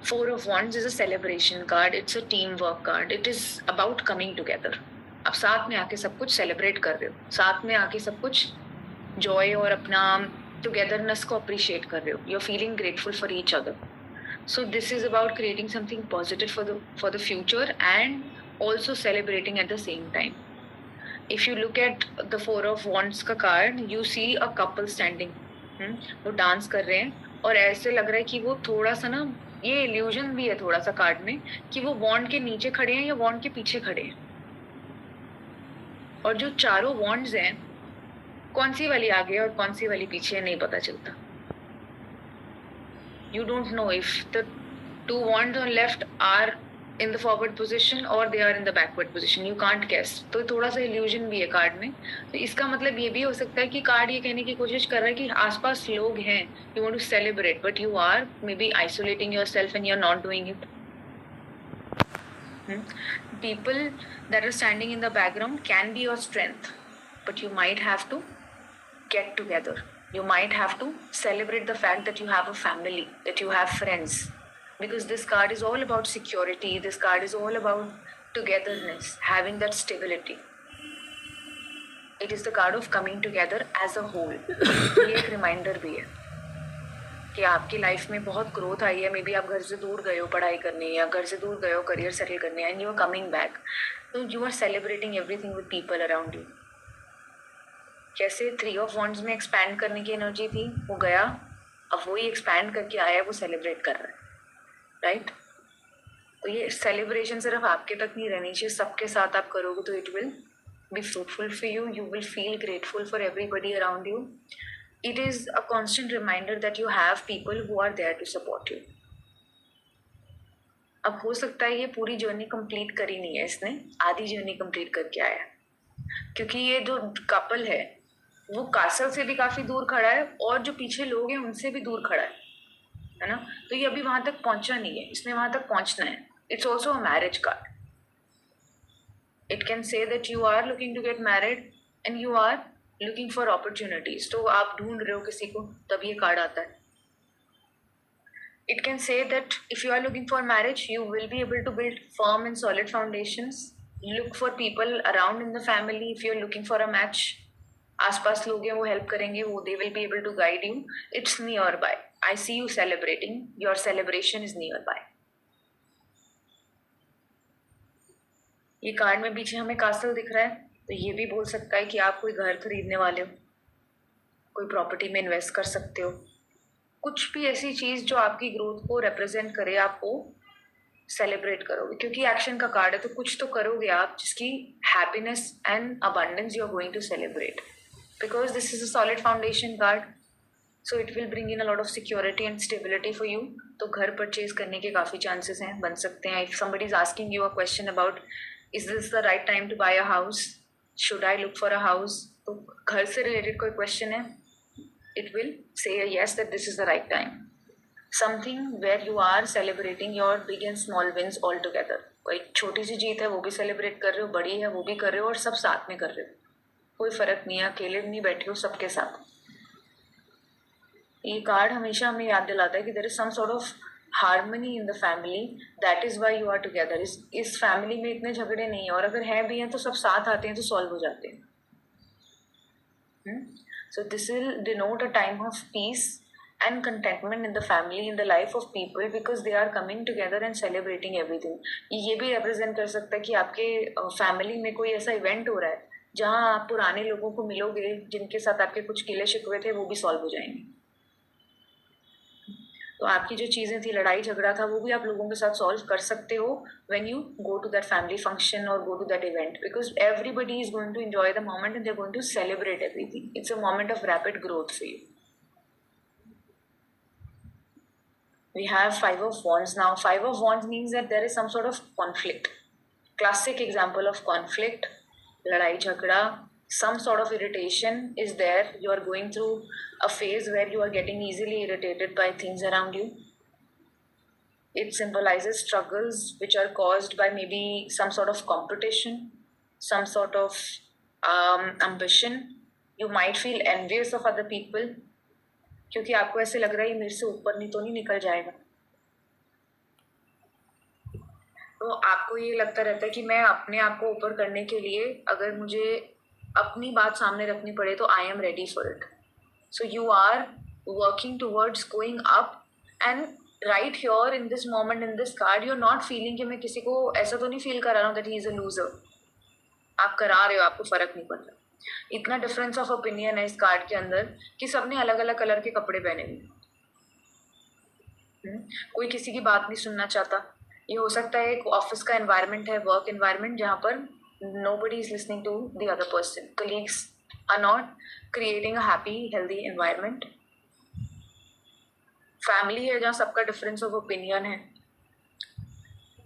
Four of Wands is a celebration card. It's a teamwork card. It is about coming together. आप साथ में आके सब कुछ सेलिब्रेट कर रहे हो, साथ में आके सब कुछ जॉय और अपना टुगेदरनेस को अप्रिशिएट कर रहे हो. You're feeling grateful for each other. So this is about creating something positive for the future and also celebrating at the same time. If you look at the Four of Wands का card, you see a couple standing. वो dance कर रहे हैं और ऐसे लग रहा है कि वो थोड़ा सा ना, ये इल्यूजन भी है थोड़ा सा कार्ड में कि वो वॉन्ड के नीचे खड़े हैं या वॉन्ड के पीछे खड़े हैं. और जो चारों वॉन्ड्स हैं, कौन सी वाली आगे और कौन सी वाली पीछे है नहीं पता चलता. You don't know if the two wands on left are in the forward position or they are in the backward position. You can't guess. तो थोड़ा सा illusion भी है कार्ड में. तो इसका मतलब ये भी हो सकता है कि कार्ड ये कहने की कोशिश कर रहा है कि आसपास लोग हैं, you want to celebrate, but you are maybe isolating yourself and you're not doing it. People that are standing in the background can be your strength, but you might have to get together. You might have to celebrate the fact that you have a family, that you have friends. Because this card is all about security. This card is all about togetherness, having that stability. It is the card of coming together as a whole. ये एक reminder भी है कि आपकी life में बहुत growth आई है. May be आप घर से दूर गए हो पढ़ाई करने, या घर से दूर गए हो करियर सेटल करने, and you are coming back. तो you are celebrating everything with people around you. कैसे थ्री ऑफ वॉन्ड्स में एक्सपैंड करने की एनर्जी थी, वो गया, अब वही एक्सपैंड करके आया, वो सेलिब्रेट कर रहा है. राइट? तो ये सेलिब्रेशन सिर्फ आपके तक नहीं रहनी चाहिए, सबके साथ आप करोगे तो it will be fruitful for you. You will feel grateful for everybody around you. It is a constant reminder that you have people who are there to support you. अब हो सकता है ये पूरी जर्नी कंप्लीट करी नहीं है इसने, आधी जर्नी कंप्लीट करके आया, क्योंकि ये जो कपल है वो कासल से भी काफी दूर खड़ा है और जो पीछे लोग हैं उनसे भी दूर खड़ा है ना. तो ये अभी वहां तक पहुंचा नहीं है, इसने वहां तक पहुंचना है. It's also a marriage card. It can say that you are looking to get married and you are looking for opportunities. तो आप ढूंढ रहे हो किसी को, तब ये कार्ड आता है. It can say that if you are looking for marriage, you will be able to build firm and solid foundations. Look for people around in the family. If you're looking for a match, आसपास लोग हैं वो help करेंगे, वो they will be able to guide you. It's nearby. I see you celebrating. Your celebration is nearby. ये card में पीछे हमें कासल दिख रहा है, तो ये भी बोल सकता है कि आप कोई घर खरीदने वाले हो, कोई प्रॉपर्टी में इन्वेस्ट कर सकते हो, कुछ भी ऐसी चीज जो आपकी ग्रोथ को रिप्रेजेंट करे, आपको सेलिब्रेट करोगे. क्योंकि एक्शन का कार्ड है तो कुछ तो करोगे आप जिसकी happiness and abundance you are going to celebrate. Because this is a solid foundation card, so it will bring in a lot of security and stability for you. तो घर परचेज करने के काफी चांसेस हैं, बन सकते हैं. If somebody is asking you a question about is this the right time to buy a house, should I look for a house, तो घर से रिलेटेड कोई क्वेश्चन है, it will say a yes that this is the right time. Something where you are celebrating your big and small wins all together. कोई छोटी सी जीत है वो भी सेलिब्रेट कर रहे हो, बड़ी है वो भी कर रहे हो, और सब साथ में कर रहे हो. कोई फर्क नहीं है, अकेले नहीं बैठे हो, सबके साथ. ये कार्ड हमेशा हमें याद दिलाता है कि there is some sort of harmony in the family. That is why you are together. इस फैमिली में इतने झगड़े नहीं है, और अगर हैं भी हैं तो सब साथ आते हैं तो सॉल्व हो जाते हैं. So this will denote a time of peace and contentment in the family, in the life of people, because they are coming together and celebrating everything. ये भी represent कर सकता है कि आपके फैमिली में कोई ऐसा इवेंट हो रहा है जहाँ आप पुराने लोगों को मिलोगे, जिनके साथ आपके कुछ गिले शिकवे थे वो भी सॉल्व हो जाएंगे. तो आपकी जो चीज़ें थी, लड़ाई झगड़ा था, वो भी आप लोगों के साथ सॉल्व कर सकते हो when you go to that family function or go to that event, because everybody is going to enjoy the moment and they're going to celebrate everything. It's a moment of rapid growth for you. We have Five of Wands now. Five of Wands means that there is some sort of conflict. Classic example of conflict, लड़ाई झगड़ा, some sort of irritation is there. You are going through a phase where you are getting easily irritated by things around you. It symbolizes struggles which are caused by maybe some sort of competition, some sort of ambition. You might feel envious of other people, क्योंकि आपको ऐसे लग रहा है ये मेरे से ऊपर नहीं तो नहीं निकल जाएगा. तो आपको ये लगता रहता है कि मैं अपने आप को ऊपर करने के लिए अगर मुझे अपनी बात सामने रखनी पड़े तो I am ready for it. So you are working towards going up, and right here in this moment in this card you're not feeling कि मैं किसी को ऐसा तो नहीं फील करा रहा हूँ that he is a loser. आप करा रहे हो, आपको फर्क नहीं पड़ रहा. इतना डिफरेंस ऑफ ओपिनियन है इस कार्ड के अंदर कि सबने अलग अलग कलर के कपड़े पहने हुए. कोई किसी की बात नहीं सुनना चाहता. ये हो सकता है एक ऑफिस का एनवायरनमेंट है, वर्क एनवायरनमेंट, जहाँ पर nobody is listening to the other person. Colleagues are not creating a happy healthy environment. Family है जहाँ सबका डिफरेंस ऑफ ओपिनियन है.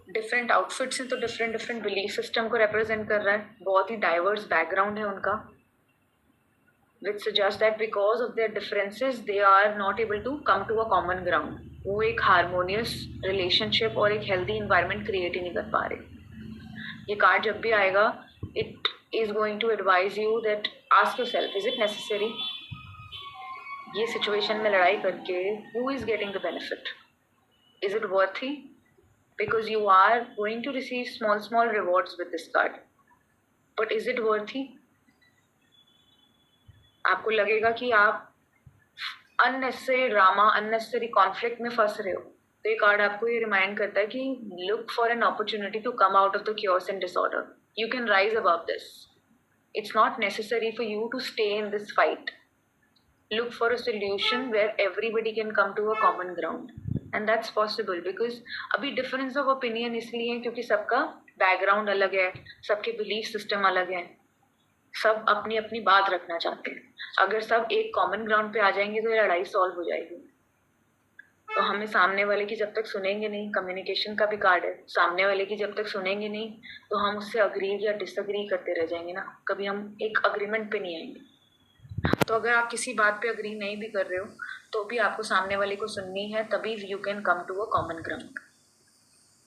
डिफरेंट आउटफिट्स हैं तो डिफरेंट डिफरेंट बिलीफ सिस्टम को रिप्रेजेंट कर रहा है. बहुत ही डाइवर्स बैकग्राउंड है उनका, which suggests that because of their differences they are not able to come to a common ground. वो एक हारमोनियस रिलेशनशिप और एक हेल्दी इन्वायरमेंट क्रिएट ही नहीं कर पा रहे. ये कार्ड जब भी आएगा it is going to advise you that ask yourself, is it necessary? ये सिचुएशन में लड़ाई करके who is getting the benefit? Is it worthy? Because you are going to receive small small rewards with this card, but is it worthy? आपको लगेगा कि आप unnecessary drama, unnecessary conflict में फंस रहे हो. तो ये कार्ड आपको ये रिमाइंड करता है कि look for an opportunity to come out of the cures and disorder. You can rise above this. It's not necessary for you to stay in this fight. Look for a solution where everybody can come to a common ground, and that's possible because अभी difference of opinion इसलिए है क्योंकि सबका background अलग है, सबके belief system अलग है, सब अपनी अपनी बात रखना चाहते हैं. अगर सब एक common ground पे आ जाएंगे तो ये लड़ाई solve हो जाएगी. तो हमें सामने वाले की जब तक सुनेंगे नहीं, कम्युनिकेशन का भी कार्ड है, सामने वाले की जब तक सुनेंगे नहीं तो हम उससे अग्री या डिसअग्री करते रह जाएंगे ना, कभी हम एक अग्रीमेंट पे नहीं आएंगे. तो अगर आप किसी बात पे अग्री नहीं भी कर रहे हो तो भी आपको सामने वाले को सुननी है, तभी you can come to a common ground.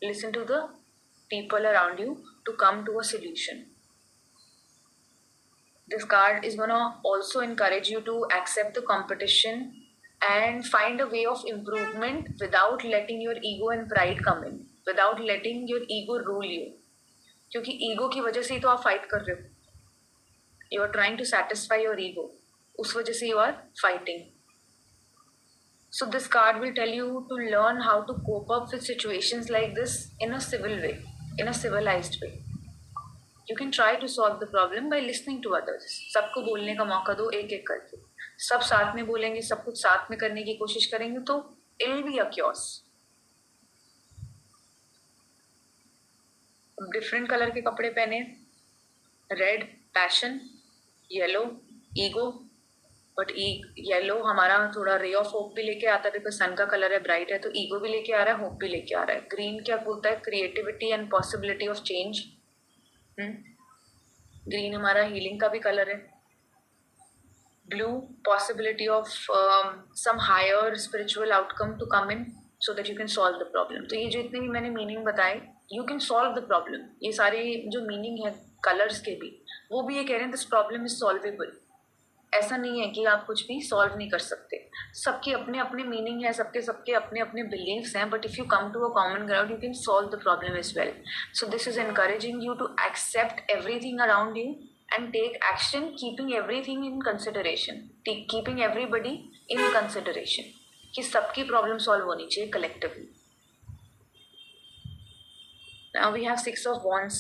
Listen to the people around you to come to a solution. This card is gonna also encourage you to accept the competition and find a way of improvement without letting your ego and pride come in, without letting your ego rule you. क्योंकि ego की वजह से ही तो आप fight कर रहे हो. You are trying to satisfy your ego. उस वजह से you are fighting. So this card will tell you to learn how to cope up with situations like this in a civil way, in a civilized way. You can try to solve the problem by listening to others. सबको बोलने का मौका दो एक एक करके. सब साथ में बोलेंगे, सब कुछ साथ में करने की कोशिश करेंगे तो it'll be a chaos. Different colour के कपड़े पहने, red passion, yellow ego. But yellow हमारा थोड़ा रे ऑफ होप भी लेके आता है बिकॉज सन का कलर है, ब्राइट है, तो ईगो भी लेके आ रहा है, होप भी लेके आ रहा है. ग्रीन क्या बोलता है? Creativity and possibility of change. Green हमारा हीलिंग का भी कलर है. Blue possibility of some higher spiritual outcome to come in so that you can solve the problem. तो ये जो इतने भी मैंने मीनिंग बताए, you can solve the problem. ये सारे जो मीनिंग है कलर्स के भी, वो भी ये कह रहे हैं दिस प्रॉब्लम इज सॉल्वेबल. ऐसा नहीं है कि आप कुछ भी सॉल्व नहीं कर सकते. सबके अपने अपने मीनिंग है, सबके अपने अपने बिलीव्स हैं, but if you come to a common ground you can solve the problem as well. So this is encouraging you to accept everything around you and take action keeping everything in consideration, keeping everybody in consideration कि सबकी problem solve होनी चाहिए collectively. Now we have 6 of wands.